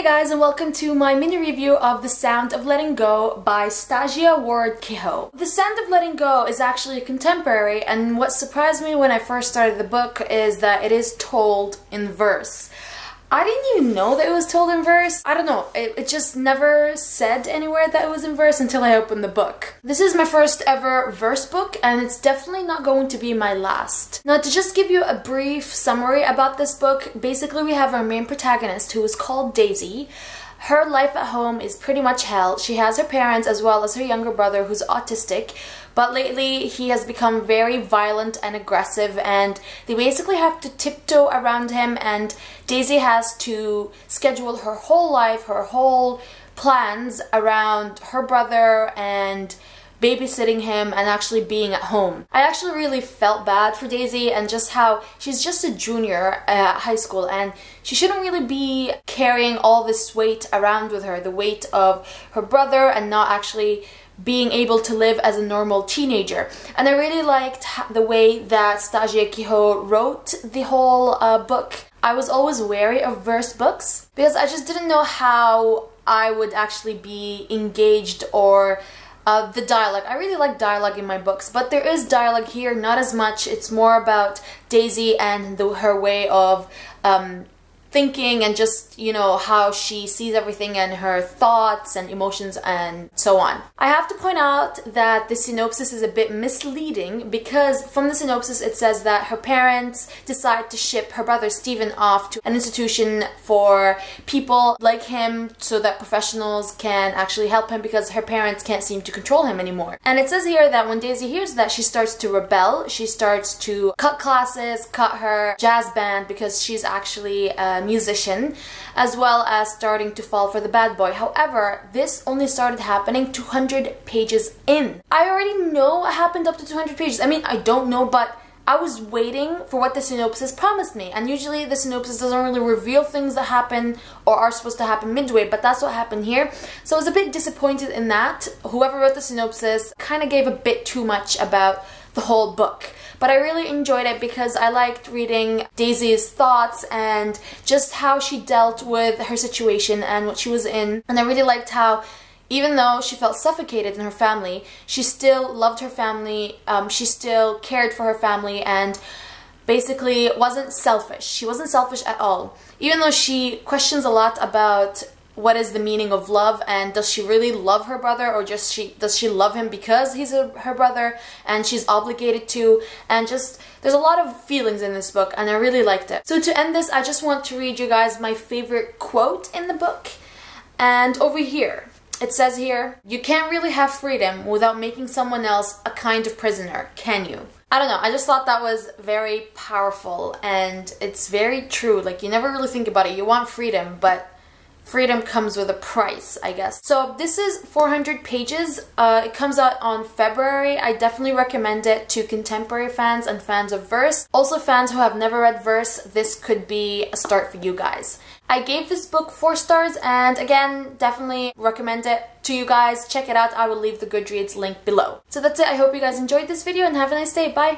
guys, and welcome to my mini review of The Sound of Letting Go by Stasia Ward Kehoe. The Sound of Letting Go is actually a contemporary, and what surprised me when I first started the book is that it is told in verse. I didn't even know that it was told in verse. I don't know, it just never said anywhere that it was in verse until I opened the book. This is my first ever verse book, and it's definitely not going to be my last. Now, to just give you a brief summary about this book, basically we have our main protagonist who is called Daisy. Her life at home is pretty much hell. She has her parents as well as her younger brother who's autistic, but lately he has become very violent and aggressive, and they basically have to tiptoe around him, and Daisy has to schedule her whole life, her whole plans around her brother and babysitting him and actually being at home. I actually really felt bad for Daisy and just how she's just a junior at high school and she shouldn't really be carrying all this weight around with her, the weight of her brother and not actually being able to live as a normal teenager. And I really liked the way that Stasia Kehoe wrote the whole book. I was always wary of verse books because I just didn't know how I would actually be engaged or the dialogue. I really like dialogue in my books, but there is dialogue here, not as much. It's more about Daisy and her way of thinking and just, you know, how she sees everything and her thoughts and emotions and so on. I have to point out that the synopsis is a bit misleading because from the synopsis it says that her parents decide to ship her brother Stephen off to an institution for people like him so that professionals can actually help him because her parents can't seem to control him anymore. And it says here that when Daisy hears that, she starts to rebel. She starts to cut classes, cut her jazz band because she's actually a musician, as well as starting to fall for the bad boy. However, this only started happening 200 pages in. I already know what happened up to 200 pages. I mean, I don't know, but I was waiting for what the synopsis promised me, and usually the synopsis doesn't really reveal things that happen or are supposed to happen midway, but that's what happened here. So I was a bit disappointed in that. Whoever wrote the synopsis kind of gave a bit too much about the whole book. But I really enjoyed it because I liked reading Daisy's thoughts and just how she dealt with her situation and what she was in. And I really liked how even though she felt suffocated in her family, she still loved her family, she still cared for her family and basically wasn't selfish. She wasn't selfish at all. Even though she questions a lot about what is the meaning of love and does she really love her brother or does she love him because he's her brother and she's obligated to, and just there's a lot of feelings in this book and I really liked it. So to end this, I just want to read you guys my favorite quote in the book. And over here it says here, "You can't really have freedom without making someone else a kind of prisoner, can you?" I don't know, I just thought that was very powerful and it's very true. Like, you never really think about it. You want freedom, but freedom comes with a price, I guess. So this is 400 pages. It comes out on February. I definitely recommend it to contemporary fans and fans of verse. Also fans who have never read verse, this could be a start for you guys. I gave this book 4 stars and again, definitely recommend it to you guys. Check it out. I will leave the Goodreads link below. So that's it. I hope you guys enjoyed this video and have a nice day. Bye!